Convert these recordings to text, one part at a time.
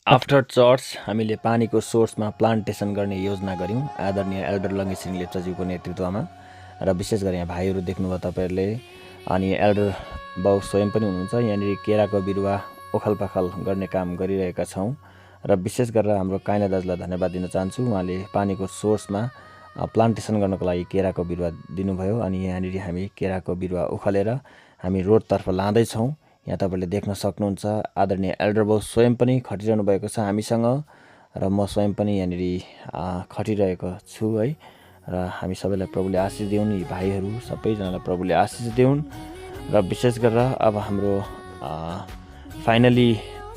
After church हामीले पानीको सोर्समा plantation गर्ने योजना गऱ्यौँ आदरणीय एल्डर लङ्गेसिङ लेप्चाज्यूको नेतृत्वमा। र विशेष गरी यहाँ भाइहरू देख्नुभयो तपाईँहरूले, अनि एल्डर बाउ स्वयं पनि हुनुहुन्छ। यहाँनिर केराको बिरुवा ओखलपाखल गर्ने काम गरिरहेका छौँ र विशेष गरेर हाम्रो काइना दाजुलाई धन्यवाद दिन चाहन्छु। उहाँले पानीको सोर्समा प्लान्टेसन गर्नको लागि केराको बिरुवा दिनुभयो अनि यहाँनिर हामी केराको बिरुवा उखालेर हामी रोडतर्फ लाँदैछौँ। यहाँ तपाईँले देख्न सक्नुहुन्छ आदरणीय एल्डर बाउ स्वयं पनि खटिरहनु भएको छ हामीसँग र म स्वयं पनि यहाँनिर खटिरहेको छु है। र हामी सबैलाई प्रभुले आशिष दिउन्, यी भाइहरू सबैजनालाई प्रभुले आशिष दिउन्। र विशेष गरेर अब हाम्रो फाइनली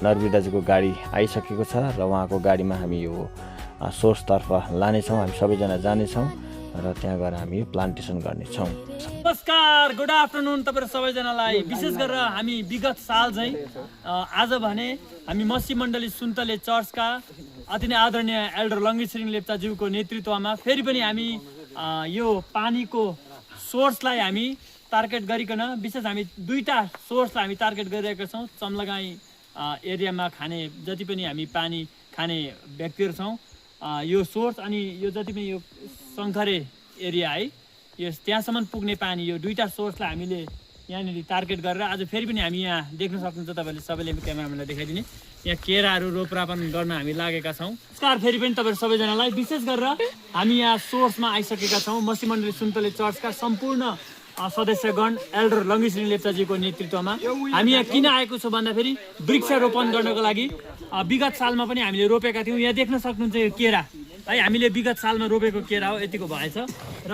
नरवीर दाजुको गाडी आइसकेको छ र उहाँको गाडीमा हामी यो सोर्सतर्फ लानेछौँ। हामी सबैजना जानेछौँ र त्यहाँ गएर हामी प्लान्टेसन गर्नेछौँ। नमस्कार, गुड आफ्टरनुन तपाईहरु सबैजनालाई। विशेष गरेर हामी विगत साल चाहिँ आज भने हामी मसी मण्डली सुन्तले चर्चका अति नै आदरणीय एल्डर लङ्गेसिङ लेप्चाज्यूको नेतृत्वमा फेरि पनि हामी यो पानीको सोर्सलाई हामी टार्गेट गरिकन विशेष हामी दुईटा सोर्सलाई हामी टार्गेट गरिरहेका छौँ। चम्लगाई एरियामा खाने जति पनि हामी पानी खाने व्यक्तिहरू छौँ यो सोर्स अनि यो जति पनि यो शङ्खरे एरिया है यो त्यहाँसम्म पुग्ने पानी यो दुईटा सोर्सलाई हामीले यहाँनिर टार्गेट गरेर आज फेरि पनि हामी यहाँ देख्न सक्नुहुन्छ। तपाईँले सबैले क्यामेराम्यानलाई देखाइदिने यहाँ केराहरू रोपरापन गर्न हामी लागेका छौँ। नमस्कार फेरि पनि तपाईँहरू सबैजनालाई। विशेष गरेर हामी यहाँ सोर्समा आइसकेका छौँ। मसी मण्डली सुन्तले चर्चका सम्पूर्ण सदस्यगण एल्डर लङ्गेसिङ लेप्चाज्यूको नेतृत्वमा हामी यहाँ किन आएको छौँ भन्दाखेरि वृक्षारोपण गर्नको लागि। विगत सालमा पनि हामीले रोपेका थियौँ। यहाँ देख्न सक्नुहुन्छ यो केरा है, हामीले विगत सालमा रोपेको केरा हो, यतिको भएछ। र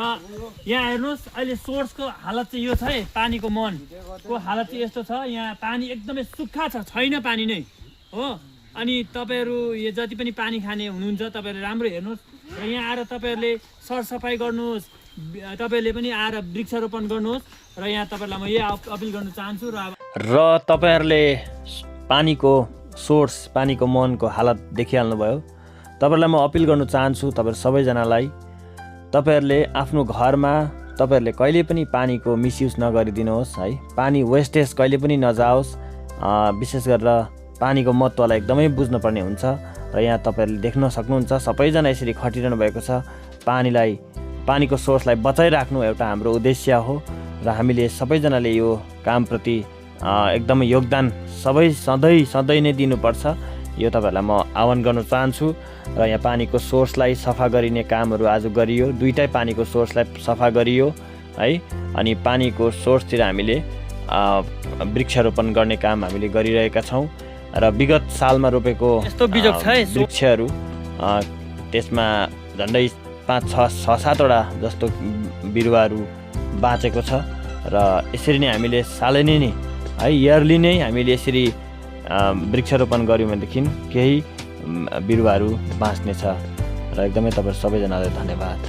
यहाँ हेर्नुहोस् अहिले सोर्सको हालत चाहिँ यो छ है, पानीको मुहानको हालत चाहिँ यस्तो छ। यहाँ पानी एकदमै सुक्खा छ, छैन पानी नै हो। अनि तपाईँहरू यो जति पनि पानी खाने हुनुहुन्छ तपाईँहरूले राम्रो हेर्नुहोस् र यहाँ आएर तपाईँहरूले सरसफाइ गर्नुहोस्, तपाईँहरूले पनि आएर वृक्षारोपण गर्नुहोस्। र यहाँ तपाईँहरूलाई म यही अपिल गर्न चाहन्छु। र तपाईँहरूले पानीको सोर्स पानीको मुहानको हालत देखिहाल्नुभयो। तपाईँहरूलाई म अपिल गर्न चाहन्छु तपाईँहरू सबैजनालाई, तपाईँहरूले आफ्नो घरमा तपाईँहरूले कहिले पनि पानीको मिसयुज नगरिदिनुहोस् है। पानी वेस्टेज कहिले पनि नजाओस्। विशेष गरेर पानीको महत्त्वलाई एकदमै बुझ्नुपर्ने हुन्छ। र यहाँ तपाईँहरूले देख्न सक्नुहुन्छ सबैजना यसरी खटिरहनु भएको छ। पानीको सोर्सलाई बचाइराख्नु एउटा हाम्रो उद्देश्य हो र हामीले सबैजनाले यो कामप्रति एकदमै योगदान सधैँ नै दिनुपर्छ। यो तपाईँहरूलाई म आह्वान गर्न चाहन्छु। र यहाँ पानीको सोर्सलाई सफा गरिने कामहरू आज गरियो, दुईटै पानीको सोर्सलाई सफा गरियो है। अनि पानीको सोर्सतिर हामीले वृक्षारोपण गर्ने काम हामीले गरिरहेका छौँ। र विगत सालमा रोपेको वृक्षहरू त्यसमा झन्डै 5-6-7वटा जस्तो बिरुवाहरू बाँचेको छ। र यसरी नै हामीले सालै नै है इयरली नै हामीले यसरी वृक्षारोपण गऱ्यौँ भनेदेखि केही बिरुवाहरू बाँच्नेछ। र एकदमै तपाईँ सबैजनालाई धन्यवाद।